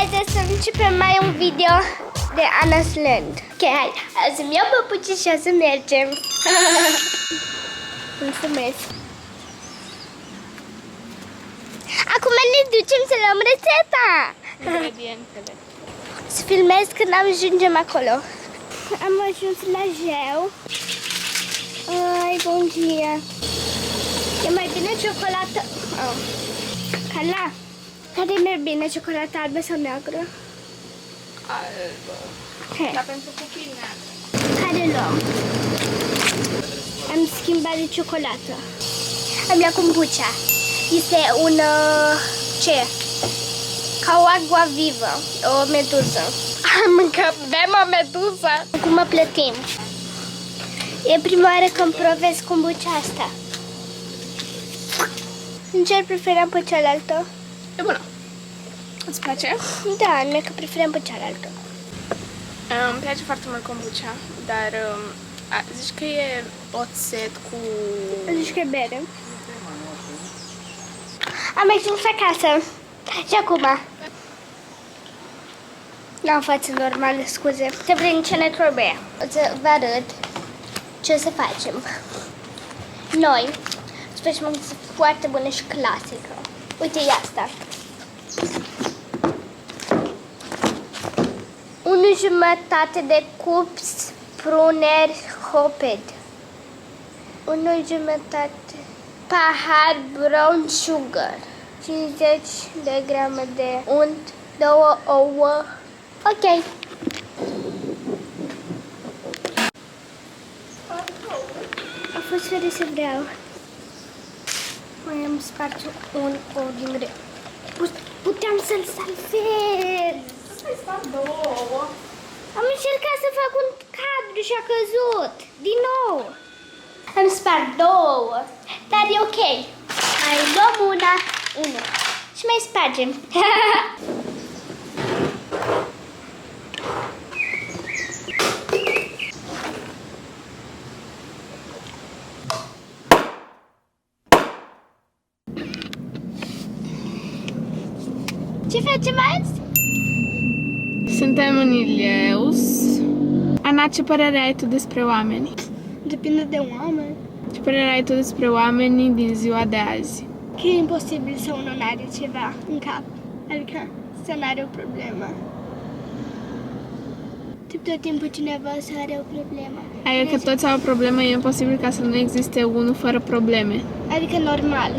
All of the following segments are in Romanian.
haideți să începem mai un video de Anna's Land. Ok, hai, să-mi iau păpuții și o să mergem. Mulțumesc. Acum ne ducem să luăm rețeta. Ingredientele. Să filmez când ajungem acolo. Am ajuns la Jeu. Ai, bun dia. E mai bine ciocolată? Oh. Cala. Care e mai bine, ciocolată albă sau neagră? Albă. He. Dar pentru copii neagră. Care luăm? Am schimbat de ciocolată. Am luat kombucha. Este un... ce? Ca o agua vivă. O meduză. Am mâncat, bem o meduză. Acum plătim. E prima oară când provez kombucha asta. Ce preferam pe cealaltă? E bună. Îți place? Da, numai că preferam pe cealaltă. Îmi place foarte mult kombucha, dar zici că e oțet cu... Zici că e bere. Am ajuns acasă. Și acum? N-am față normală, scuze. Să vedem ce ne trebuie. O să vă arăt ce o să facem. Noi facem o foarte bună și clasică. Uite, e asta. 1,5 de cups pruneri hoped. 1,5 pahar brown sugar. 50 de grame de unt, 2 ouă. Ok. A fost fără să vreau. Mai am spart un ou din greu. Puteam să-l salvez. Să-i fac 2 ouă. Am încercat să fac un cadru și a căzut. Din nou. Am spart 2 ouă, dar e ok. Mai luăm una și mai spargem. Ce facem azi? Suntem în Ileus. Ana, ce părere ai tu despre oameni? Depinde de oameni. Ce părere ai tu despre oamenii din ziua de azi? Că e imposibil să unul n-are ceva în cap. Adică să n-are o problemă. Tot timpul cineva să are o problemă. Adică că toți au o problemă, e imposibil ca să nu existe unul fără probleme. Adică normal.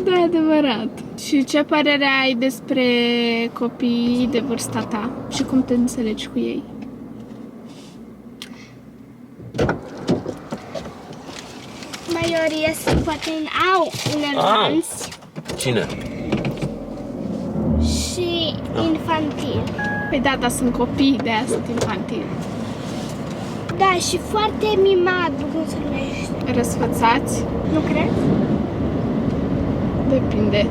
Da, adevărat. Și ce părere ai despre copiii de vârsta ta și cum te înțelegi cu ei? Maioria sunt poate au enervanți Cine? și infantil. Păi da, dar sunt copii, de aia sunt infantil. Da, și foarte mimat, cum se numește. Răsfățați? Nu crezi? Depinde.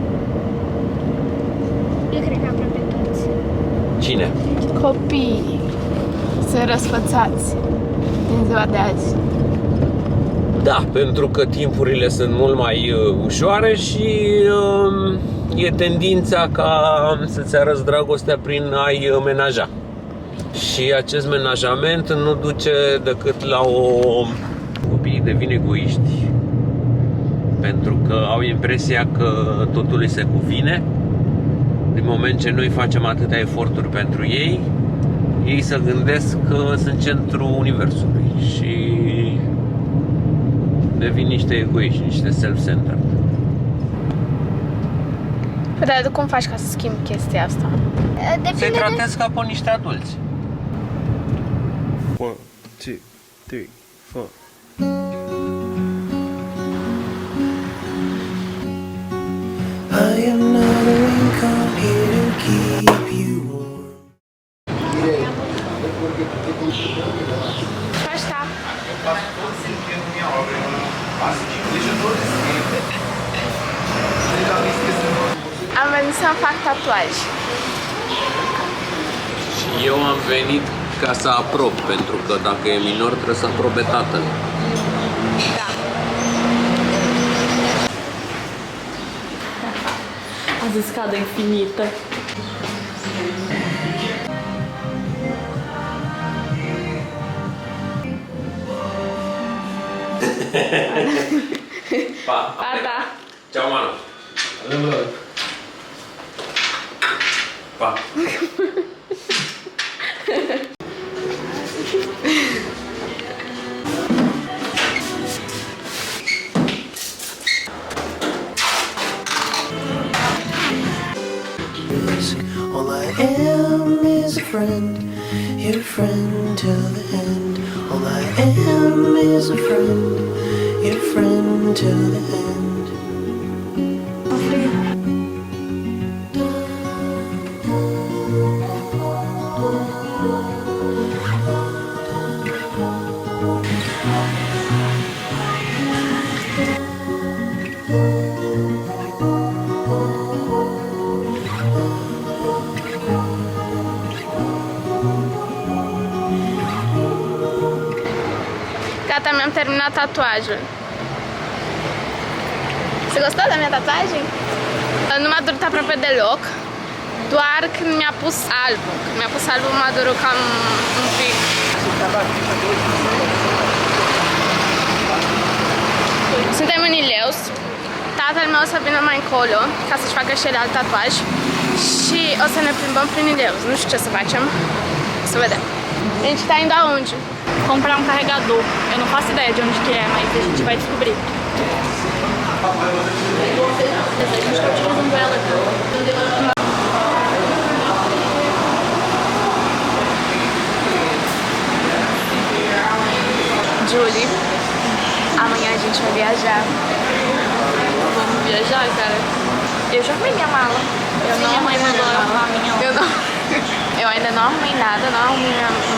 Eu cred că aproape toți. Cine? Copiii sunt răsfățați din ziua de azi. Da, pentru că timpurile sunt mult mai ușoare și e tendința ca să-ți arăți dragostea prin a-i menaja. Și acest menajament nu duce decât la copiii devin egoiști, pentru că au impresia că totul îi se cuvine. Din moment ce noi facem atâtea eforturi pentru ei, ei se gândesc că sunt centrul universului și devin niște egoiști, niște self-centered. Păi dar tu cum faci ca să schimbi chestia asta? Se tratez ca pe niște adulți. 1, 2, 3, 4. I am not a raincoat here to keep you warm. Asta. Am venit să-mi fac tatuaj. Și eu am venit ca să aprob, pentru că dacă e minor trebuie să aprobe tatăl. Da. escada infinita. Pa! Ah, tá. Tchau, mano! Pa! All I am is a friend, your friend till the end. All I am is a friend, your friend till the end. Gata, mesmo terminar a tatuagem. Você gostou da minha tatuagem? Nu m-a durut aproape deloc, doar când mi-a pus albul. Când mi-a pus albul m-a durut cam un pic. Suntem în Ileus. Tatăl meu o să vină mai încolo ca să-și facă și el alt tatuaj și o să ne plimbăm prin Ileus. Nu știu ce să facem. Să vedem. A gente tá indo aonde? Comprar um carregador. Eu não faço ideia de onde que é, mas a gente vai descobrir. A gente tá utilizando ela aqui. Julie, amanhã a gente vai viajar. Vamos viajar, cara? Eu já arrumei minha mala. Minha mãe mandou eu arrumar a minha. Eu ainda não arrumei nada, não arrumei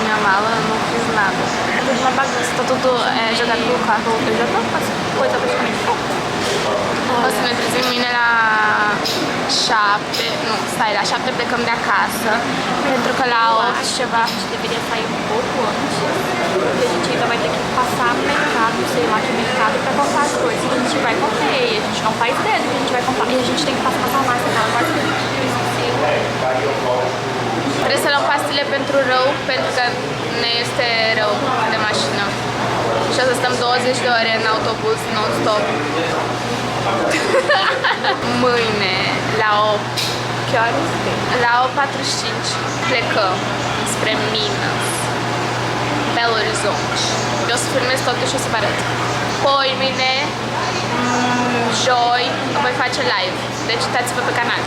minha mala, não fiz nada. É tudo uma bagunça, tá tudo jogado no carro. Eu já tô com as coisas praticamente prontas. O să ne trezim mâine la 7, nu, stai, la 7 plecăm de acasă, pentru că la 8 ceva Deveria sair um pouco antes, porque a gente ainda vai ter que passar no mercado, sei lá que mercado, pra comprar as coisas que a gente vai comprar. E a gente não faz ideia do que a gente vai comprar. E a gente tem que passar a farmácia, aquela parte que a gente trebuie să luăm pastile pentru rău, pentru că ne este rău de mașină. Și o să stăm 20 de ore în autobuz non-stop. Mâine, la 8, chiar la 8:45 plecăm spre Minas, Belo Horizonte. Eu o să filmez totul și o să vă arăt. Poi mine, joi, îmi voi face live. Deci uitați-vă pe canal.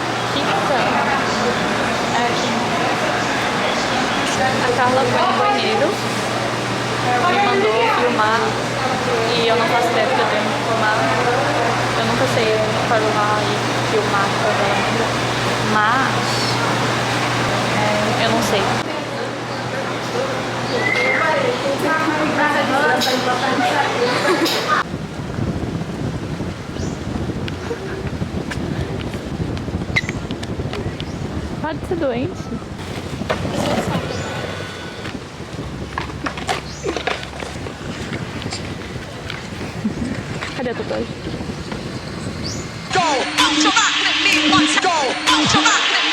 A Carla foi no banheiro, me mandou filmar e eu não faço ideia do que eu tenho que filmar. Eu nunca sei falar e filmar com ela ainda, mas eu não sei. Pode ser doente. Cadê a tatuagem? Go out your back, let me once go out your back, let me